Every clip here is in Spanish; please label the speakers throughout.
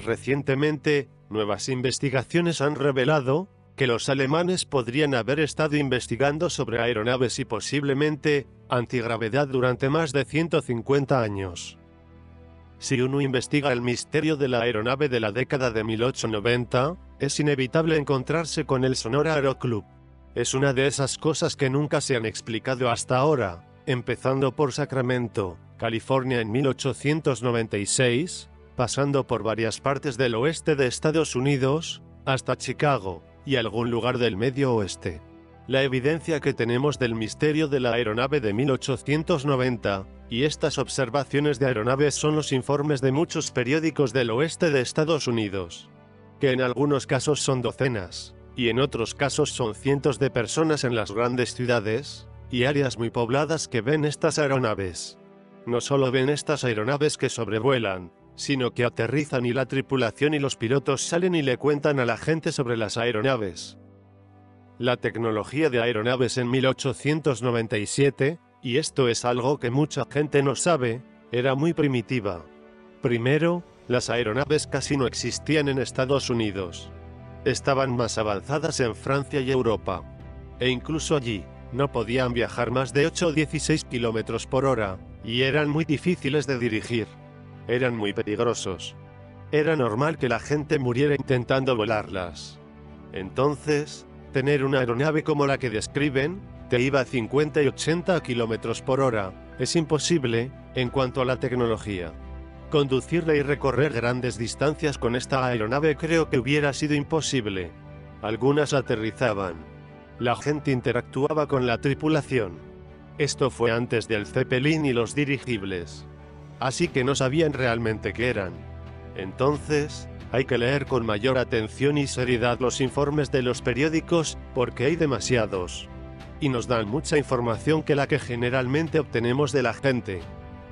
Speaker 1: Recientemente, nuevas investigaciones han revelado que los alemanes podrían haber estado investigando sobre aeronaves y posiblemente antigravedad durante más de 150 años. Si uno investiga el misterio de la aeronave de la década de 1890, es inevitable encontrarse con el Sonora Aeroclub. Es una de esas cosas que nunca se han explicado hasta ahora, empezando por Sacramento, California en 1896, pasando por varias partes del oeste de Estados Unidos, hasta Chicago, y algún lugar del Medio Oeste. La evidencia que tenemos del misterio de la aeronave de 1890, y estas observaciones de aeronaves son los informes de muchos periódicos del oeste de Estados Unidos, que en algunos casos son docenas, y en otros casos son cientos de personas en las grandes ciudades, y áreas muy pobladas que ven estas aeronaves. No solo ven estas aeronaves que sobrevuelan, sino que aterrizan y la tripulación y los pilotos salen y le cuentan a la gente sobre las aeronaves. La tecnología de aeronaves en 1897, y esto es algo que mucha gente no sabe, era muy primitiva. Primero, las aeronaves casi no existían en Estados Unidos. Estaban más avanzadas en Francia y Europa. E incluso allí, no podían viajar más de 8 o 16 km por hora, y eran muy difíciles de dirigir. Eran muy peligrosos. Era normal que la gente muriera intentando volarlas. Entonces, tener una aeronave como la que describen, que iba a 50 y 80 km por hora, es imposible, en cuanto a la tecnología. Conducirla y recorrer grandes distancias con esta aeronave creo que hubiera sido imposible. Algunas aterrizaban. La gente interactuaba con la tripulación. Esto fue antes del Zeppelin y los dirigibles. Así que no sabían realmente qué eran. Entonces, hay que leer con mayor atención y seriedad los informes de los periódicos, porque hay demasiados. Y nos dan mucha información que la que generalmente obtenemos de la gente.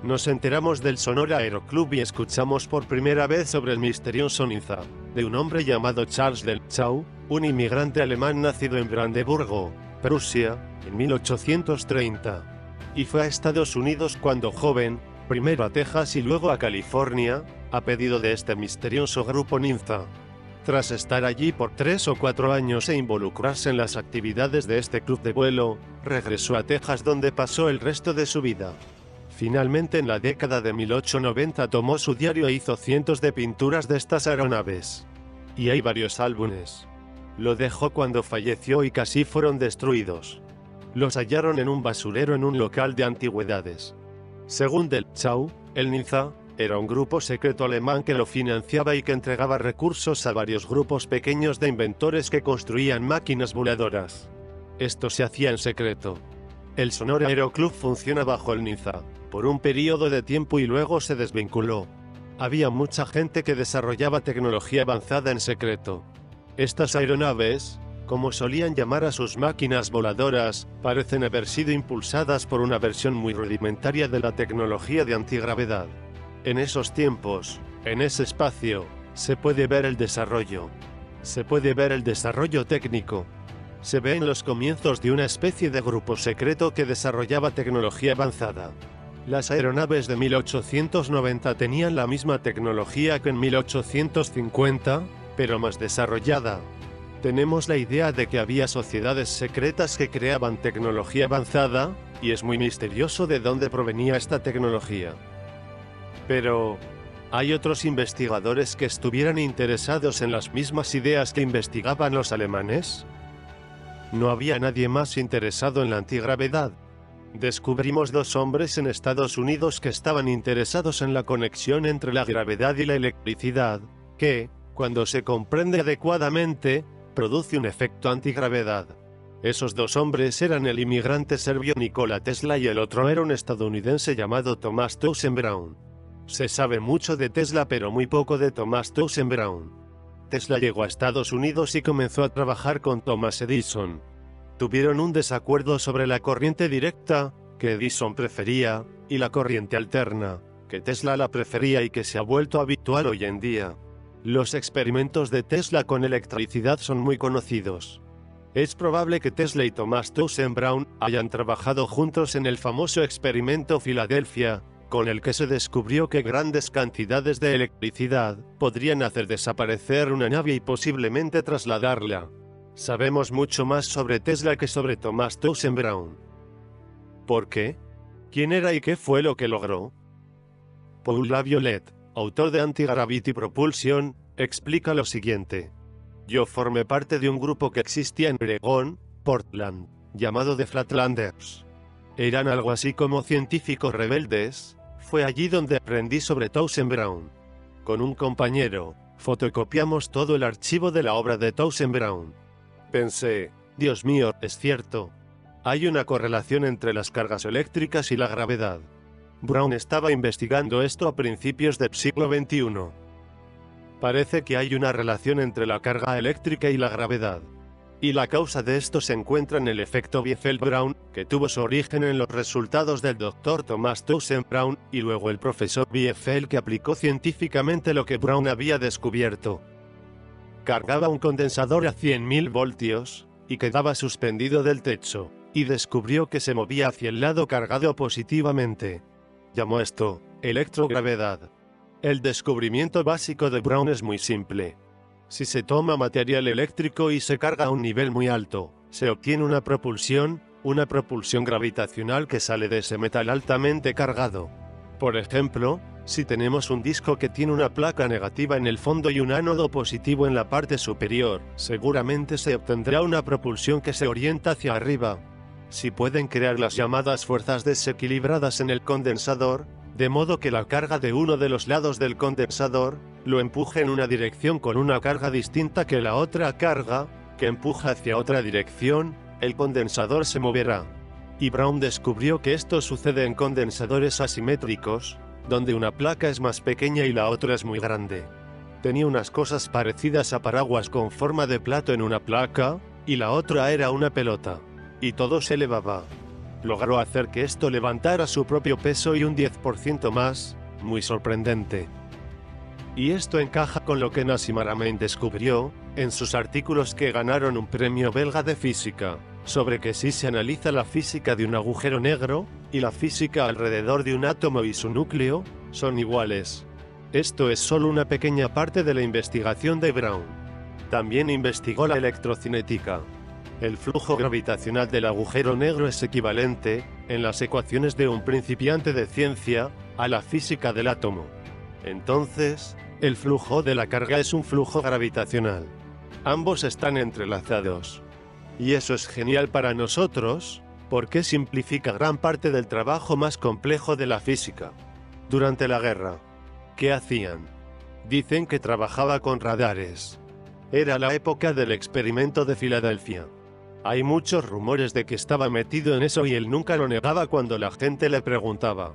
Speaker 1: Nos enteramos del Sonora Aeroclub y escuchamos por primera vez sobre el misterioso ninza, de un hombre llamado Charles Delchau, un inmigrante alemán nacido en Brandeburgo, Prusia, en 1830. Y fue a Estados Unidos cuando joven, primero a Texas y luego a California, a pedido de este misterioso grupo ninza. Tras estar allí por 3 o 4 años e involucrarse en las actividades de este club de vuelo, regresó a Texas donde pasó el resto de su vida. Finalmente en la década de 1890 tomó su diario e hizo cientos de pinturas de estas aeronaves. Y hay varios álbumes. Lo dejó cuando falleció y casi fueron destruidos. Los hallaron en un basurero en un local de antigüedades. Según Delchau, el ninza era un grupo secreto alemán que lo financiaba y que entregaba recursos a varios grupos pequeños de inventores que construían máquinas voladoras. Esto se hacía en secreto. El Sonora Aeroclub funciona bajo el ninza, por un periodo de tiempo y luego se desvinculó. Había mucha gente que desarrollaba tecnología avanzada en secreto. Estas aeronaves, como solían llamar a sus máquinas voladoras, parecen haber sido impulsadas por una versión muy rudimentaria de la tecnología de antigravedad. En esos tiempos, en ese espacio, se puede ver el desarrollo. Se puede ver el desarrollo técnico. Se ve en los comienzos de una especie de grupo secreto que desarrollaba tecnología avanzada. Las aeronaves de 1890 tenían la misma tecnología que en 1850, pero más desarrollada. Tenemos la idea de que había sociedades secretas que creaban tecnología avanzada, y es muy misterioso de dónde provenía esta tecnología. Pero, ¿hay otros investigadores que estuvieran interesados en las mismas ideas que investigaban los alemanes? No había nadie más interesado en la antigravedad. Descubrimos 2 hombres en Estados Unidos que estaban interesados en la conexión entre la gravedad y la electricidad, que, cuando se comprende adecuadamente, produce un efecto antigravedad. Esos 2 hombres eran el inmigrante serbio Nikola Tesla y el otro era un estadounidense llamado Thomas Townsend-Brown. Se sabe mucho de Tesla pero muy poco de Thomas Townsend-Brown. Tesla llegó a Estados Unidos y comenzó a trabajar con Thomas Edison. Tuvieron un desacuerdo sobre la corriente directa, que Edison prefería, y la corriente alterna, que Tesla la prefería y que se ha vuelto habitual hoy en día. Los experimentos de Tesla con electricidad son muy conocidos. Es probable que Tesla y Thomas Townsend-Brown hayan trabajado juntos en el famoso experimento Filadelfia, con el que se descubrió que grandes cantidades de electricidad podrían hacer desaparecer una nave y posiblemente trasladarla. Sabemos mucho más sobre Tesla que sobre Thomas Townsend Brown. ¿Por qué? ¿Quién era y qué fue lo que logró? Paul Laviolette, autor de Anti-Gravity Propulsion, explica lo siguiente. Yo formé parte de un grupo que existía en Oregón, Portland, llamado The Flatlanders. Eran algo así como científicos rebeldes. Fue allí donde aprendí sobre Townsend Brown. Con un compañero, fotocopiamos todo el archivo de la obra de Townsend Brown. Pensé, Dios mío, es cierto. Hay una correlación entre las cargas eléctricas y la gravedad. Brown estaba investigando esto a principios del siglo XXI. Parece que hay una relación entre la carga eléctrica y la gravedad. Y la causa de esto se encuentra en el efecto Biefeld-Brown, que tuvo su origen en los resultados del Dr. Thomas Townsend Brown, y luego el profesor Biefeld que aplicó científicamente lo que Brown había descubierto. Cargaba un condensador a 100.000 voltios, y quedaba suspendido del techo, y descubrió que se movía hacia el lado cargado positivamente. Llamó esto electrogravedad. El descubrimiento básico de Brown es muy simple. Si se toma material eléctrico y se carga a un nivel muy alto, se obtiene una propulsión gravitacional que sale de ese metal altamente cargado. Por ejemplo, si tenemos un disco que tiene una placa negativa en el fondo y un ánodo positivo en la parte superior, seguramente se obtendrá una propulsión que se orienta hacia arriba. Si pueden crear las llamadas fuerzas desequilibradas en el condensador, de modo que la carga de uno de los lados del condensador lo empuje en una dirección con una carga distinta que la otra carga, que empuja hacia otra dirección, el condensador se moverá. Y Brown descubrió que esto sucede en condensadores asimétricos, donde una placa es más pequeña y la otra es muy grande. Tenía unas cosas parecidas a paraguas con forma de plato en una placa, y la otra era una pelota. Y todo se elevaba. Logró hacer que esto levantara su propio peso y un 10% más, muy sorprendente. Y esto encaja con lo que Nassim Haramein descubrió, en sus artículos que ganaron un premio belga de física, sobre que si se analiza la física de un agujero negro, y la física alrededor de un átomo y su núcleo, son iguales. Esto es solo una pequeña parte de la investigación de Brown. También investigó la electrocinética. El flujo gravitacional del agujero negro es equivalente, en las ecuaciones de un principiante de ciencia, a la física del átomo. Entonces, el flujo de la carga es un flujo gravitacional. Ambos están entrelazados. Y eso es genial para nosotros, porque simplifica gran parte del trabajo más complejo de la física. Durante la guerra, ¿qué hacían? Dicen que trabajaba con radares. Era la época del experimento de Filadelfia. Hay muchos rumores de que estaba metido en eso y él nunca lo negaba cuando la gente le preguntaba.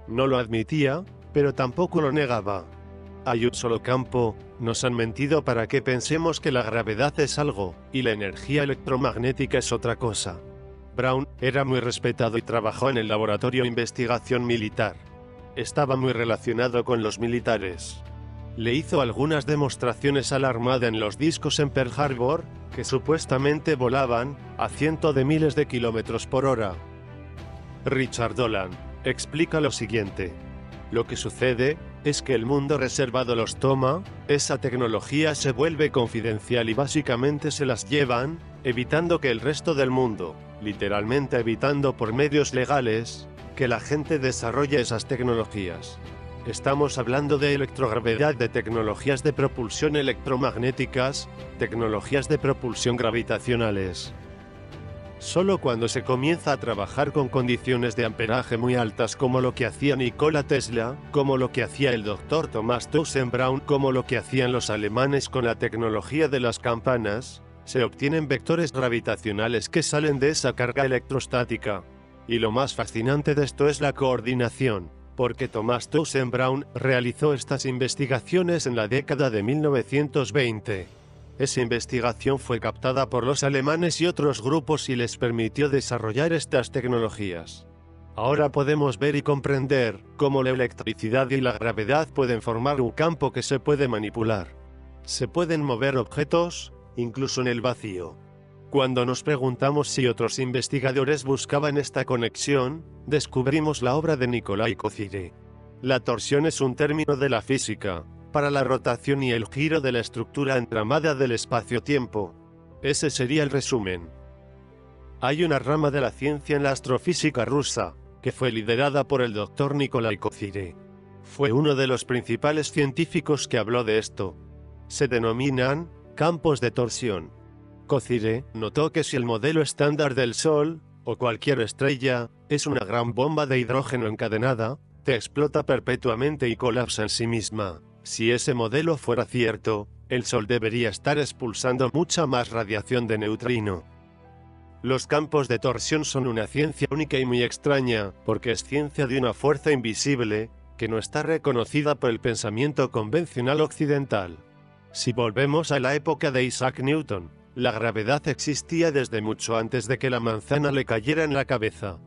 Speaker 1: No lo admitía, pero tampoco lo negaba. Hay un solo campo, nos han mentido para que pensemos que la gravedad es algo, y la energía electromagnética es otra cosa. Brown era muy respetado y trabajó en el laboratorio de investigación militar. Estaba muy relacionado con los militares. Le hizo algunas demostraciones a la Armada en los discos en Pearl Harbor, que supuestamente volaban a cientos de miles de kilómetros por hora. Richard Dolan explica lo siguiente. Lo que sucede es que el mundo reservado los toma, esa tecnología se vuelve confidencial y básicamente se las llevan, evitando que el resto del mundo, literalmente evitando por medios legales, que la gente desarrolle esas tecnologías. Estamos hablando de electrogravedad, de tecnologías de propulsión electromagnéticas, tecnologías de propulsión gravitacionales. Solo cuando se comienza a trabajar con condiciones de amperaje muy altas como lo que hacía Nikola Tesla, como lo que hacía el Dr. Thomas Townsend Brown, como lo que hacían los alemanes con la tecnología de las campanas, se obtienen vectores gravitacionales que salen de esa carga electrostática. Y lo más fascinante de esto es la coordinación, porque Thomas Townsend Brown realizó estas investigaciones en la década de 1920. Esa investigación fue captada por los alemanes y otros grupos y les permitió desarrollar estas tecnologías. Ahora podemos ver y comprender cómo la electricidad y la gravedad pueden formar un campo que se puede manipular. Se pueden mover objetos, incluso en el vacío. Cuando nos preguntamos si otros investigadores buscaban esta conexión, descubrimos la obra de Nikolai Kozyre. La torsión es un término de la física, para la rotación y el giro de la estructura entramada del espacio-tiempo. Ese sería el resumen. Hay una rama de la ciencia en la astrofísica rusa, que fue liderada por el Dr. Nikolai Kozyre. Fue uno de los principales científicos que habló de esto. Se denominan campos de torsión. Kozyre notó que si el modelo estándar del Sol, o cualquier estrella, es una gran bomba de hidrógeno encadenada, que explota perpetuamente y colapsa en sí misma. Si ese modelo fuera cierto, el Sol debería estar expulsando mucha más radiación de neutrino. Los campos de torsión son una ciencia única y muy extraña, porque es ciencia de una fuerza invisible, que no está reconocida por el pensamiento convencional occidental. Si volvemos a la época de Isaac Newton, la gravedad existía desde mucho antes de que la manzana le cayera en la cabeza.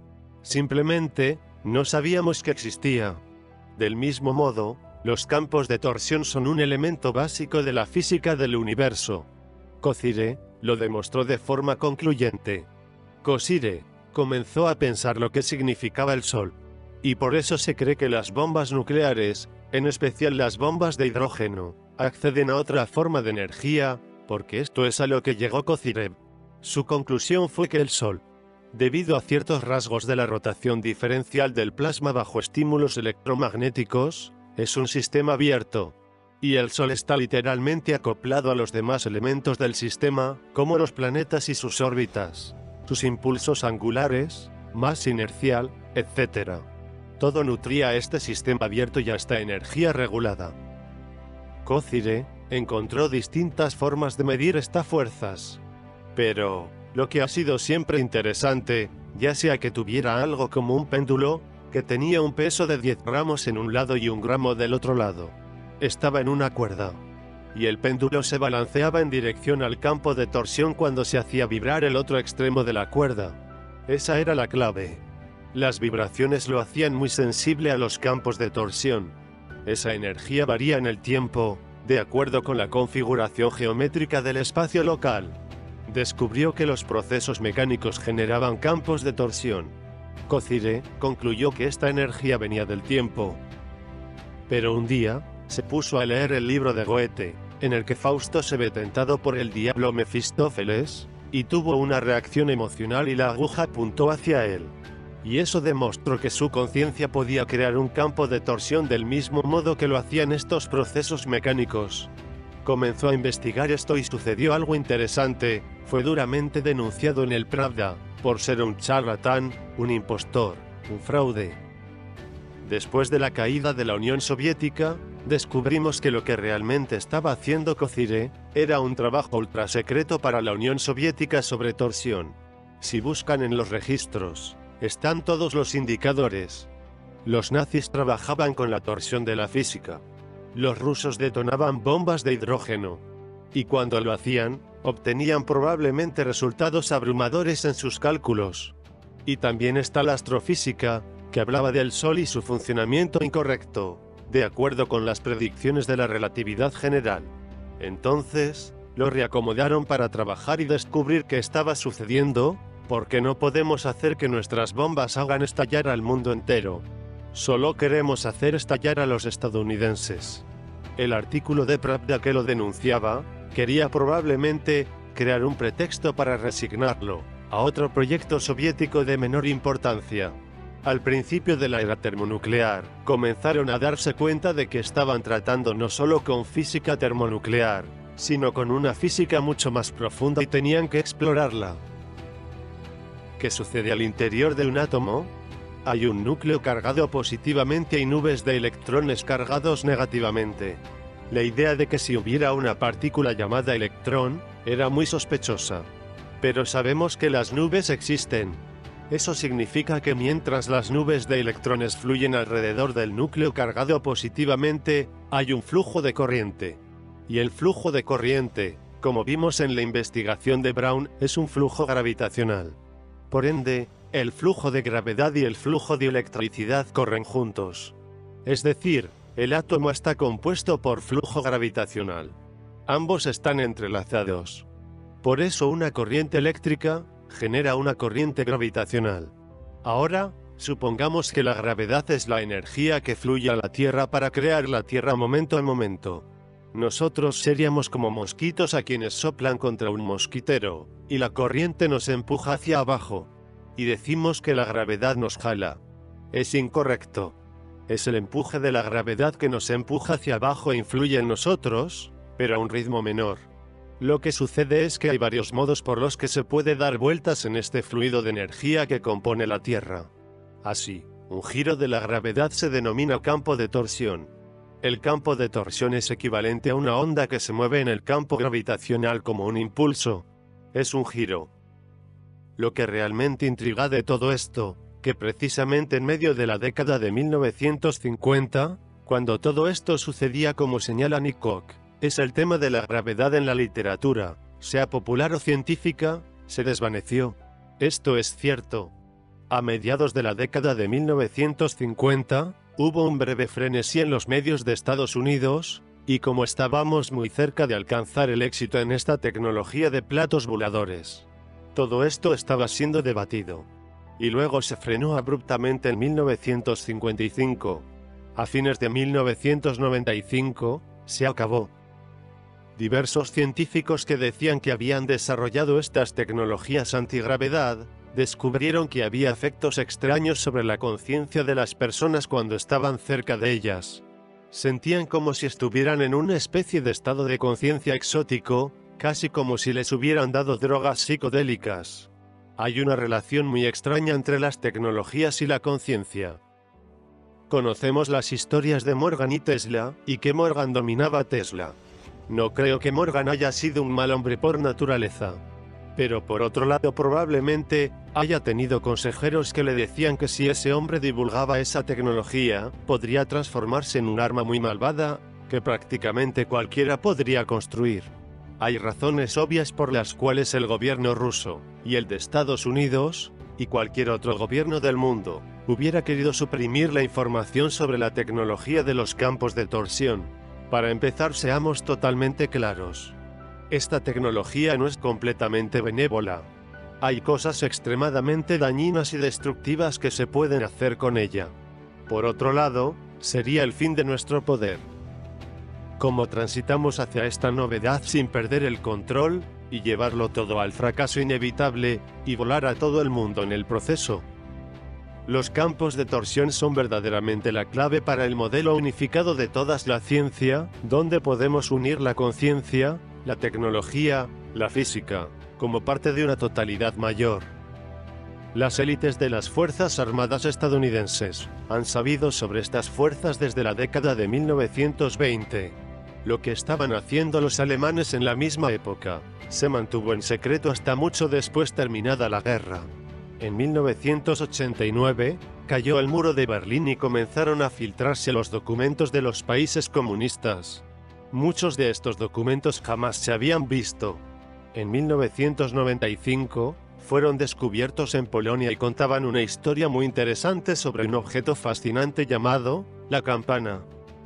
Speaker 1: Simplemente, no sabíamos que existía. Del mismo modo, los campos de torsión son un elemento básico de la física del universo. Kozyre lo demostró de forma concluyente. Kozyre comenzó a pensar lo que significaba el Sol. Y por eso se cree que las bombas nucleares, en especial las bombas de hidrógeno, acceden a otra forma de energía, porque esto es a lo que llegó Kozyre. Su conclusión fue que el Sol, debido a ciertos rasgos de la rotación diferencial del plasma bajo estímulos electromagnéticos, es un sistema abierto. Y el Sol está literalmente acoplado a los demás elementos del sistema, como los planetas y sus órbitas, sus impulsos angulares, masa inercial, etc. Todo nutría a este sistema abierto y a esta energía regulada. Kozyre encontró distintas formas de medir estas fuerzas. Pero, lo que ha sido siempre interesante, ya sea que tuviera algo como un péndulo, que tenía un peso de 10 gramos en un lado y 1 gramo del otro lado. Estaba en una cuerda, y el péndulo se balanceaba en dirección al campo de torsión cuando se hacía vibrar el otro extremo de la cuerda. Esa era la clave. Las vibraciones lo hacían muy sensible a los campos de torsión. Esa energía varía en el tiempo, de acuerdo con la configuración geométrica del espacio local. Descubrió que los procesos mecánicos generaban campos de torsión. Kozyre concluyó que esta energía venía del tiempo. Pero un día, se puso a leer el libro de Goethe, en el que Fausto se ve tentado por el diablo Mefistófeles, y tuvo una reacción emocional y la aguja apuntó hacia él. Y eso demostró que su conciencia podía crear un campo de torsión del mismo modo que lo hacían estos procesos mecánicos. Comenzó a investigar esto y sucedió algo interesante. Fue duramente denunciado en el Pravda, por ser un charlatán, un impostor, un fraude. Después de la caída de la Unión Soviética, descubrimos que lo que realmente estaba haciendo Kozyre era un trabajo ultra secreto para la Unión Soviética sobre torsión. Si buscan en los registros, están todos los indicadores. Los nazis trabajaban con la torsión de la física. Los rusos detonaban bombas de hidrógeno. Y cuando lo hacían, obtenían probablemente resultados abrumadores en sus cálculos. Y también está la astrofísica, que hablaba del Sol y su funcionamiento incorrecto, de acuerdo con las predicciones de la relatividad general. Entonces, lo reacomodaron para trabajar y descubrir qué estaba sucediendo, porque no podemos hacer que nuestras bombas hagan estallar al mundo entero. Solo queremos hacer estallar a los estadounidenses. El artículo de Pravda que lo denunciaba, quería probablemente crear un pretexto para resignarlo a otro proyecto soviético de menor importancia. Al principio de la era termonuclear, comenzaron a darse cuenta de que estaban tratando no solo con física termonuclear, sino con una física mucho más profunda y tenían que explorarla. ¿Qué sucede al interior de un átomo? Hay un núcleo cargado positivamente y nubes de electrones cargados negativamente. La idea de que si hubiera una partícula llamada electrón, era muy sospechosa. Pero sabemos que las nubes existen. Eso significa que mientras las nubes de electrones fluyen alrededor del núcleo cargado positivamente, hay un flujo de corriente. Y el flujo de corriente, como vimos en la investigación de Brown, es un flujo gravitacional. Por ende, el flujo de gravedad y el flujo de electricidad corren juntos. Es decir, el átomo está compuesto por flujo gravitacional. Ambos están entrelazados. Por eso una corriente eléctrica genera una corriente gravitacional. Ahora, Supongamos que la gravedad es la energía que fluye a la Tierra para crear la Tierra momento a momento. Nosotros seríamos como mosquitos a quienes soplan contra un mosquitero, y la corriente nos empuja hacia abajo. Y decimos que la gravedad nos jala. Es incorrecto. Es el empuje de la gravedad que nos empuja hacia abajo e influye en nosotros, pero a un ritmo menor. Lo que sucede es que hay varios modos por los que se puede dar vueltas en este fluido de energía que compone la Tierra. Así, un giro de la gravedad se denomina campo de torsión. El campo de torsión es equivalente a una onda que se mueve en el campo gravitacional como un impulso. Es un giro. Lo que realmente intriga de todo esto, que precisamente en medio de la década de 1950, cuando todo esto sucedía como señala Nick Koch, es el tema de la gravedad en la literatura, sea popular o científica, se desvaneció. Esto es cierto. A mediados de la década de 1950, hubo un breve frenesí en los medios de Estados Unidos, y como estábamos muy cerca de alcanzar el éxito en esta tecnología de platos voladores, todo esto estaba siendo debatido. Y luego se frenó abruptamente en 1955. A fines de 1995, se acabó. Diversos científicos que decían que habían desarrollado estas tecnologías antigravedad, descubrieron que había efectos extraños sobre la conciencia de las personas cuando estaban cerca de ellas. Sentían como si estuvieran en una especie de estado de conciencia exótico, casi como si les hubieran dado drogas psicodélicas. Hay una relación muy extraña entre las tecnologías y la conciencia. Conocemos las historias de Morgan y Tesla, y que Morgan dominaba a Tesla. No creo que Morgan haya sido un mal hombre por naturaleza. Pero por otro lado probablemente haya tenido consejeros que le decían que si ese hombre divulgaba esa tecnología, podría transformarse en un arma muy malvada, que prácticamente cualquiera podría construir. Hay razones obvias por las cuales el gobierno ruso, y el de Estados Unidos, y cualquier otro gobierno del mundo, hubiera querido suprimir la información sobre la tecnología de los campos de torsión. Para empezar, seamos totalmente claros. Esta tecnología no es completamente benévola. Hay cosas extremadamente dañinas y destructivas que se pueden hacer con ella. Por otro lado, sería el fin de nuestro poder. ¿Cómo transitamos hacia esta novedad sin perder el control, y llevarlo todo al fracaso inevitable, y volar a todo el mundo en el proceso? Los campos de torsión son verdaderamente la clave para el modelo unificado de toda la ciencia, donde podemos unir la conciencia, la tecnología, la física, como parte de una totalidad mayor. Las élites de las Fuerzas Armadas estadounidenses han sabido sobre estas fuerzas desde la década de 1920. Lo que estaban haciendo los alemanes en la misma época se mantuvo en secreto hasta mucho después terminada la guerra. En 1989, cayó el muro de Berlín y comenzaron a filtrarse los documentos de los países comunistas. Muchos de estos documentos jamás se habían visto. En 1995, fueron descubiertos en Polonia y contaban una historia muy interesante sobre un objeto fascinante llamado la campana.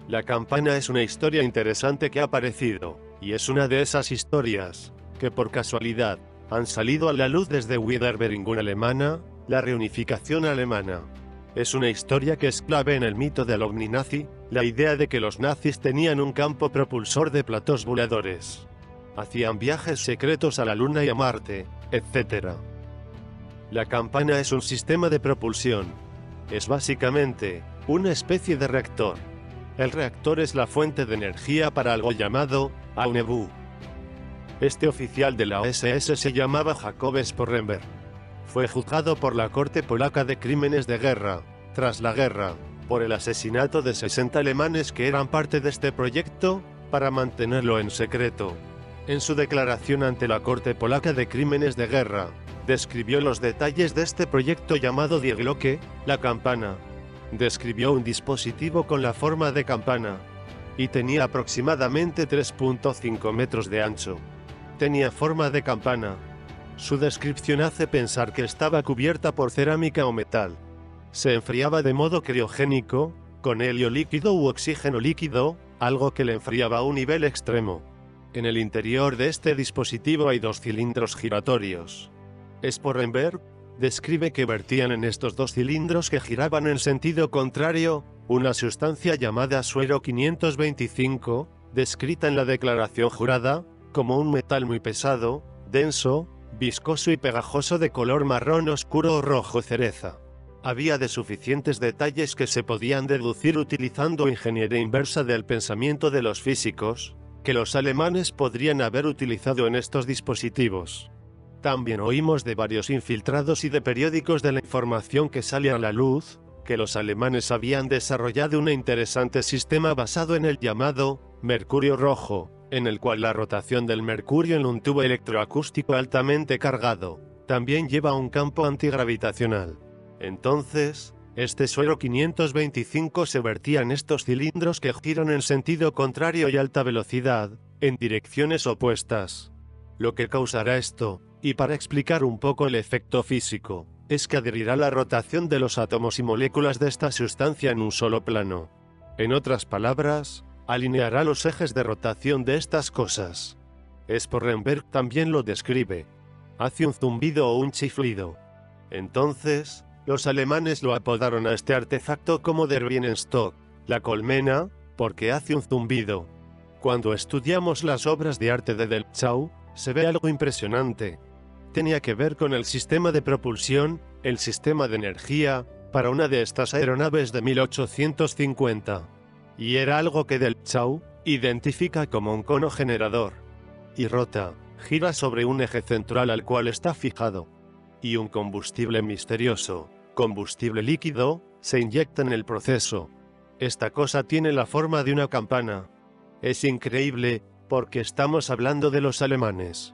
Speaker 1: La campana es una historia interesante que ha aparecido, y es una de esas historias que por casualidad han salido a la luz desde Wiedervereinigung alemana, la reunificación alemana. Es una historia que es clave en el mito del ovni-nazi, la idea de que los nazis tenían un campo propulsor de platos voladores. Hacían viajes secretos a la Luna y a Marte, etc. La campana es un sistema de propulsión. Es básicamente una especie de reactor. El reactor es la fuente de energía para algo llamado AUNEBU. Este oficial de la SS se llamaba Jacob Sporrenberg. Fue juzgado por la Corte Polaca de Crímenes de Guerra, tras la guerra, por el asesinato de 60 alemanes que eran parte de este proyecto, para mantenerlo en secreto. En su declaración ante la Corte Polaca de Crímenes de Guerra, describió los detalles de este proyecto llamado Die Glocke, la campana. Describió un dispositivo con la forma de campana, y tenía aproximadamente 3.5 metros de ancho. Tenía forma de campana. Su descripción hace pensar que estaba cubierta por cerámica o metal. Se enfriaba de modo criogénico, con helio líquido u oxígeno líquido, algo que le enfriaba a un nivel extremo. En el interior de este dispositivo hay 2 cilindros giratorios. Sporrenberg describe que vertían en estos dos cilindros que giraban en sentido contrario una sustancia llamada suero 525, descrita en la declaración jurada como un metal muy pesado, denso, viscoso y pegajoso de color marrón oscuro o rojo cereza. Había de suficientes detalles que se podían deducir utilizando ingeniería inversa del pensamiento de los físicos, que los alemanes podrían haber utilizado en estos dispositivos. También oímos de varios infiltrados y de periódicos de la información que sale a la luz, que los alemanes habían desarrollado un interesante sistema basado en el llamado mercurio rojo, en el cual la rotación del mercurio en un tubo electroacústico altamente cargado también lleva un campo antigravitacional. Entonces, este suero 525 se vertía en estos cilindros que giran en sentido contrario y alta velocidad, en direcciones opuestas. Lo que causará esto, y para explicar un poco el efecto físico, es que adherirá la rotación de los átomos y moléculas de esta sustancia en un solo plano. En otras palabras, alineará los ejes de rotación de estas cosas. Sporrenberg también lo describe. Hace un zumbido o un chiflido. Entonces, los alemanes lo apodaron a este artefacto como der Bienenstock, la colmena, porque hace un zumbido. Cuando estudiamos las obras de arte de Delpchau, se ve algo impresionante. Tenía que ver con el sistema de propulsión, el sistema de energía, para una de estas aeronaves de 1850. Y era algo que Delpchau identifica como un cono generador. Y rota, gira sobre un eje central al cual está fijado. Y un combustible misterioso, combustible líquido, se inyecta en el proceso. Esta cosa tiene la forma de una campana. Es increíble, porque estamos hablando de los alemanes.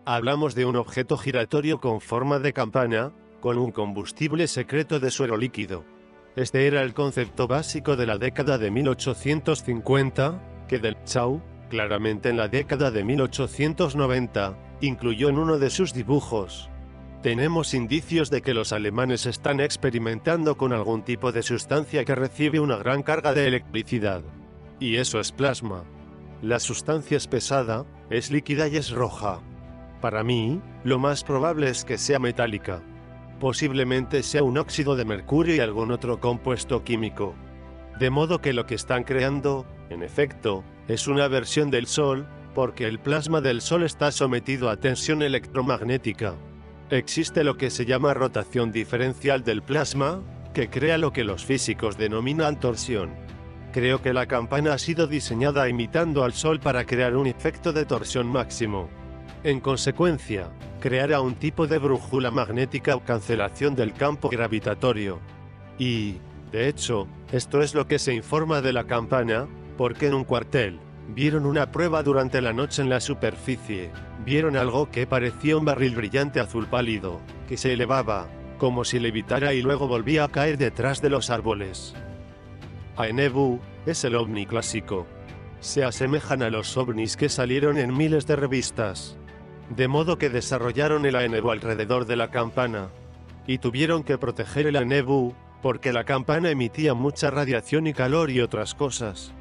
Speaker 1: Hablamos de un objeto giratorio con forma de campana, con un combustible secreto de suero líquido. Este era el concepto básico de la década de 1850, que Delpchau, claramente en la década de 1890, incluyó en uno de sus dibujos. Tenemos indicios de que los alemanes están experimentando con algún tipo de sustancia que recibe una gran carga de electricidad. Y eso es plasma. La sustancia es pesada, es líquida y es roja. Para mí, lo más probable es que sea metálica. Posiblemente sea un óxido de mercurio y algún otro compuesto químico. De modo que lo que están creando, en efecto, es una versión del Sol, porque el plasma del Sol está sometido a tensión electromagnética. Existe lo que se llama rotación diferencial del plasma, que crea lo que los físicos denominan torsión. Creo que la campana ha sido diseñada imitando al Sol para crear un efecto de torsión máximo. En consecuencia, creará un tipo de brújula magnética o cancelación del campo gravitatorio. Y, de hecho, esto es lo que se informa de la campana, porque en un cuartel, vieron una prueba durante la noche en la superficie. Vieron algo que parecía un barril brillante azul pálido, que se elevaba, como si levitara y luego volvía a caer detrás de los árboles. Aenebu es el ovni clásico. Se asemejan a los ovnis que salieron en miles de revistas. De modo que desarrollaron el Aenebu alrededor de la campana. Y tuvieron que proteger el Aenebu, porque la campana emitía mucha radiación y calor y otras cosas.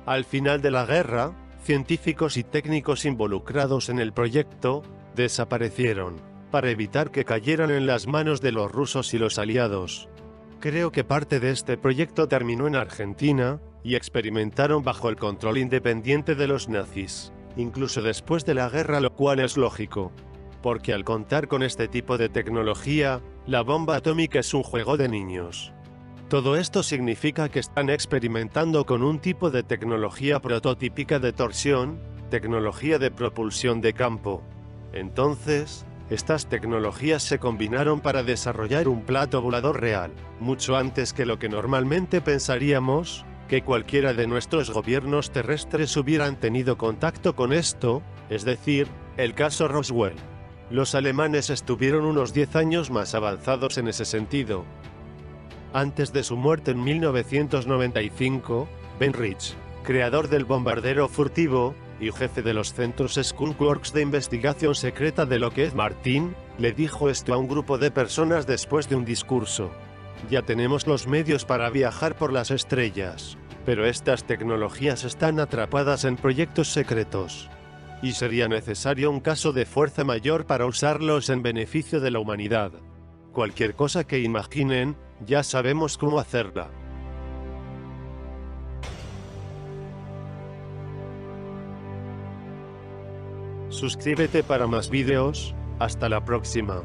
Speaker 1: Al final de la guerra, científicos y técnicos involucrados en el proyecto desaparecieron, para evitar que cayeran en las manos de los rusos y los aliados. Creo que parte de este proyecto terminó en Argentina, y experimentaron bajo el control independiente de los nazis, incluso después de la guerra, lo cual es lógico. Porque al contar con este tipo de tecnología, la bomba atómica es un juego de niños. Todo esto significa que están experimentando con un tipo de tecnología prototípica de torsión, tecnología de propulsión de campo. Entonces, estas tecnologías se combinaron para desarrollar un plato volador real, mucho antes que lo que normalmente pensaríamos, que cualquiera de nuestros gobiernos terrestres hubieran tenido contacto con esto, es decir, el caso Roswell. Los alemanes estuvieron unos 10 años más avanzados en ese sentido. Antes de su muerte en 1995, Ben Rich, creador del bombardero furtivo y jefe de los centros Skunk Works de investigación secreta de Lockheed Martin, le dijo esto a un grupo de personas después de un discurso. Ya tenemos los medios para viajar por las estrellas, pero estas tecnologías están atrapadas en proyectos secretos. Y sería necesario un caso de fuerza mayor para usarlos en beneficio de la humanidad. Cualquier cosa que imaginen, ya sabemos cómo hacerla. Suscríbete para más vídeos. Hasta la próxima.